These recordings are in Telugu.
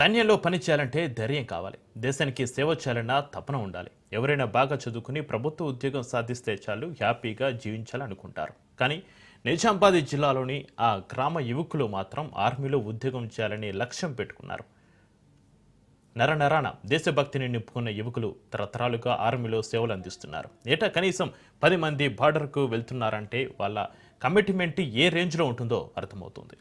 సైన్యంలో పని చేయాలంటే ధైర్యం కావాలి. దేశానికి సేవ చేయాలన్నా తపన ఉండాలి. ఎవరైనా బాగా చదువుకుని ప్రభుత్వ ఉద్యోగం సాధిస్తే చాలు హ్యాపీగా జీవించాలనుకుంటారు. కానీ నిజామాబాద్ జిల్లాలోని ఆ గ్రామ యువకులు మాత్రం ఆర్మీలో ఉద్యోగం చేయాలని లక్ష్యం పెట్టుకున్నారు. నరనరాన దేశభక్తిని నింపుకున్న యువకులు తరతరాలుగా ఆర్మీలో సేవలు అందిస్తున్నారు. ఏటా కనీసం 10 మంది బార్డర్కు వెళ్తున్నారంటే వాళ్ళ కమిట్మెంట్ ఏ రేంజ్లో ఉంటుందో అర్థమవుతుంది.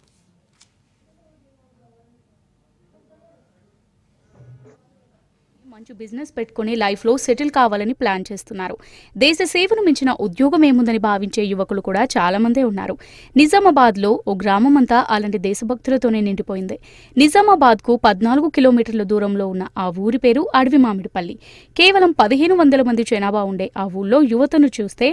మంచి బిజినెస్ పెట్టుకుని లైఫ్లో సెటిల్ కావాలని ప్లాన్ చేస్తున్నారు. దేశ సేవను మించిన ఉద్యోగం ఏముందని భావించే యువకులు కూడా చాలా మందే ఉన్నారు. నిజామాబాద్లో ఓ గ్రామం అంతా అలాంటి దేశభక్తులతోనే నిండిపోయింది. నిజామాబాద్కు 14 కిలోమీటర్ల దూరంలో ఉన్న ఆ ఊరి పేరు అడవి మామిడిపల్లి. కేవలం 1500 మంది జనాభా ఉండే ఆ ఊళ్ళో యువతను చూస్తే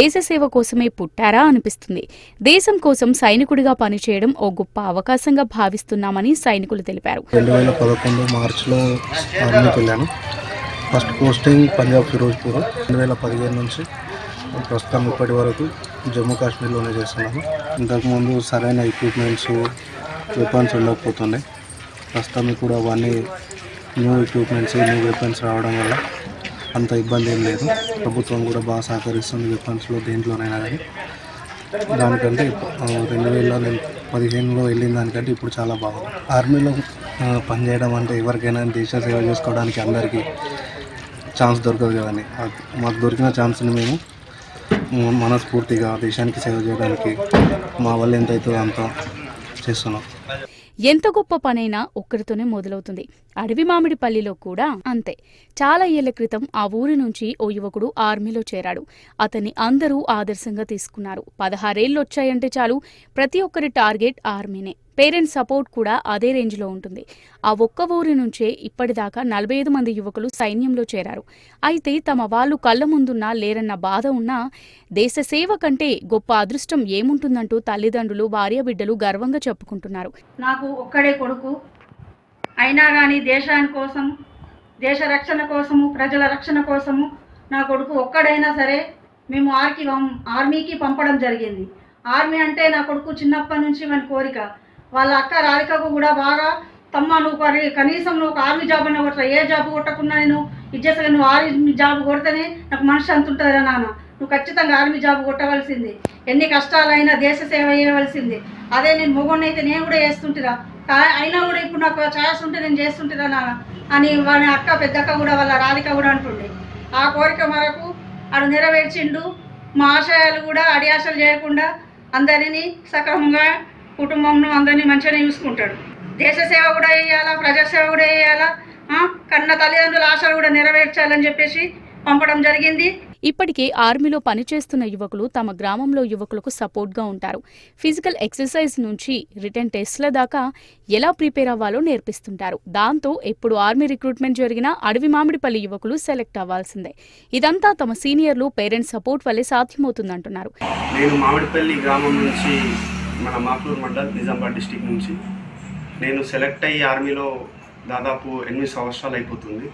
దేశ సేవ కోసమే పుట్టారా అనిపిస్తుంది. దేశం కోసం సైనికుడిగా పనిచేయడం ఓ గొప్ప అవకాశంగా భావిస్తున్నామని సైనికులు తెలిపారు. 2011 మార్చిలో ఆర్మీకి వెళ్ళాను. First posting Punjab Firozpur. 2015 నుంచి ప్రస్తుతం ఇప్పటి వరకు జమ్మూ కాశ్మీర్లోనే చేస్తున్నాను. ఇంతకుముందు సరైన ఎక్విప్మెంట్స్ వెపన్స్ ఉండకపోతుండే. ప్రస్తుతం కూడా అవన్నీ న్యూ ఎక్విప్మెంట్స్ న్యూ వెపన్స్ రావడం వల్ల అంత ఇబ్బంది ఏం లేదు. ప్రభుత్వం కూడా బాగా సహకరిస్తుంది వెపన్స్లో దేంట్లోనైనా. కానీ దానికంటే 2015లో వెళ్ళిన దానికంటే ఇప్పుడు చాలా బాగుంది. ఆర్మీలో పనిచేయడం అంటే ఎవరికైనా దేశ సేవ చేసుకోవడానికి అందరికీ ఛాన్స్ దొరకదు కదండి. మాకు దొరికిన ఛాన్స్ని మేము మనస్ఫూర్తిగా దేశానికి సేవ చేయడానికి మా వల్ల ఎంత అవుతుందో అంత చేస్తున్నాం. ఎంత గొప్ప పనైనా ఒక్కరితోనే మొదలవుతుంది. అడవి మామిడిపల్లిలో కూడా అంతే. చాలా ఏళ్ల క్రితం ఆ ఊరి నుంచి ఓ యువకుడు ఆర్మీలో చేరాడు. అతన్ని అందరూ ఆదర్శంగా తీసుకున్నారు. 16 ఏళ్ళు వచ్చాయంటే చాలు ప్రతి ఒక్కరి టార్గెట్ ఆర్మీనే. పేరెంట్స్ సపోర్ట్ కూడా అదే రేంజ్లో ఉంటుంది. ఆ ఒక్క ఊరి నుంచే ఇప్పటిదాకా 45 మంది యువకులు సైన్యంలో చేరారు. అయితే తమ వాళ్ళు కళ్ళ ముందున్నా లేరన్న బాధ ఉన్నా దేశ సేవ కంటే గొప్ప అదృష్టం ఏముంటుందంటూ తల్లిదండ్రులు భార్య బిడ్డలు గర్వంగా చెప్పుకుంటున్నారు. నాకు ఒక్కడే కొడుకు అయినా కానీ దేశాని కోసం, దేశ రక్షణ కోసము, ప్రజల రక్షణ కోసము నా కొడుకు ఒక్కడైనా సరే మేము ఆర్మీకి పంపడం జరిగింది. ఆర్మీ అంటే నా కొడుకు చిన్నప్పటి నుంచి మన కోరిక. వాళ్ళ అక్క రాధికకు కూడా బాగా, తమ్మ నువ్వు కనీసం నువ్వు ఆర్మీ జాబ్ అన్న కొట్టరా, ఏ జాబ్ కొట్టకుండా నేను ఇచ్చేసగా నువ్వు ఆర్మీ జాబ్ కొడితేనే నాకు మనసు అంత ఉంటుందిరా నాన్న, నువ్వు ఖచ్చితంగా ఆర్మీ జాబ్ కొట్టవలసింది, ఎన్ని కష్టాలైనా దేశ సేవ చేయవలసింది. అదే నేను మొగోడిని అయితే నేను కూడా చేస్తుంటిరా, అయినా కూడా ఇప్పుడు నాకు ఛాన్స్ ఉంటే నేను చేస్తుంటిరా నాన్న అని వాళ్ళ అక్క పెద్దక్క కూడా వాళ్ళ రాధిక కూడా అంటుండే. ఆ కోరిక మేరకు ఆడు నెరవేర్చిండు. మా ఆశయాలు కూడా అడియాశలు చేయకుండా అందరినీ సక్రమంగా కుటుంబంను అందరినీ మంచిగానే చూసుకుంటాడు. దేశ సేవ కూడా చేయాలా, ప్రజాసేవ కూడా చేయాలా, కన్న తల్లిదండ్రుల ఆశలు కూడా నెరవేర్చాలని చెప్పేసి పంపడం జరిగింది. ఇప్పటికే ఆర్మీలో పనిచేస్తున్న యువకులు తమ గ్రామంలో యువకులకు సపోర్ట్గా ఉంటారు. ఫిజికల్ ఎక్సర్సైజ్ నుంచి రిటర్న్ టెస్ట్ల దాకా ఎలా ప్రిపేర్ అవ్వాలో నేర్పిస్తుంటారు. దాంతో ఎప్పుడు ఆర్మీ రిక్రూట్మెంట్ జరిగినా అడవి మామిడిపల్లి యువకులు సెలెక్ట్ అవ్వాల్సిందే. ఇదంతా తమ సీనియర్లు, పేరెంట్స్ సపోర్ట్ వల్లే సాధ్యమవుతుందంటున్నారు. నేను మామిడిపల్లి గ్రామం నుంచి, మన మాక్లూరు మండల్, నిజామాబాద్ డిస్టిక్ నుంచి నేను సెలెక్ట్ అయ్యి ఆర్మీలో దాదాపు 8 సంవత్సరాలు అయిపోతుంది.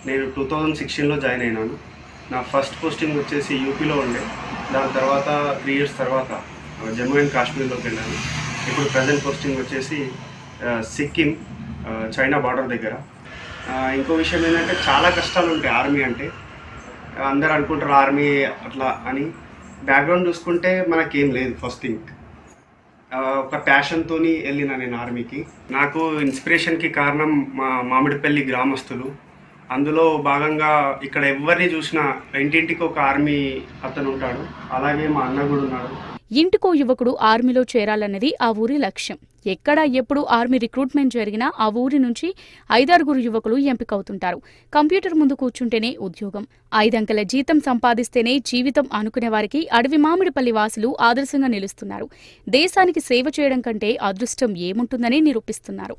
నేను 2016లో జాయిన్ అయినాను. నా ఫస్ట్ పోస్టింగ్ వచ్చేసి యూపీలో ఉండే. దాని తర్వాత 3 ఇయర్స్ తర్వాత జమ్మూ అండ్ కాశ్మీర్లోకి వెళ్ళాను. ఇప్పుడు ప్రజెంట్ పోస్టింగ్ వచ్చేసి సిక్కిం, చైనా బార్డర్ దగ్గర. ఇంకో విషయం ఏంటంటే చాలా కష్టాలు ఉంటాయి ఆర్మీ అంటే. అందరూ అనుకుంటారు ఆర్మీ అట్లా అని. బ్యాక్గ్రౌండ్ చూసుకుంటే మనకేం లేదు. ఫస్ట్ థింగ్ ఒక ప్యాషన్తో వెళ్ళిన నేను ఆర్మీకి. నాకు ఇన్స్పిరేషన్కి కారణం మా మామిడిపల్లి గ్రామస్తులు. అందులో భాగంగా ఇక్కడ ఎవరిని చూసినా ఇంటింటికి ఒక ఆర్మీ అతను ఉంటాడు. అలాగే మా అన్న కూడా ఉన్నాడు. ఇంటికో యువకుడు ఆర్మీలో చేరాలన్నది ఆ ఊరి లక్ష్యం. ఎక్కడ ఎప్పుడు ఆర్మీ రిక్రూట్మెంట్ జరిగినా ఆ ఊరి నుంచి 5-6 యువకులు ఎంపికవుతుంటారు. కంప్యూటర్ ముందు కూర్చుంటేనే ఉద్యోగం, 5 అంకెల జీతం సంపాదిస్తేనే జీవితం అనుకునే వారికి అడవి మామిడిపల్లి వాసులు ఆదర్శంగా నిలుస్తున్నారు. దేశానికి సేవ చేయడం కంటే అదృష్టం ఏముంటుందని నిరూపిస్తున్నారు.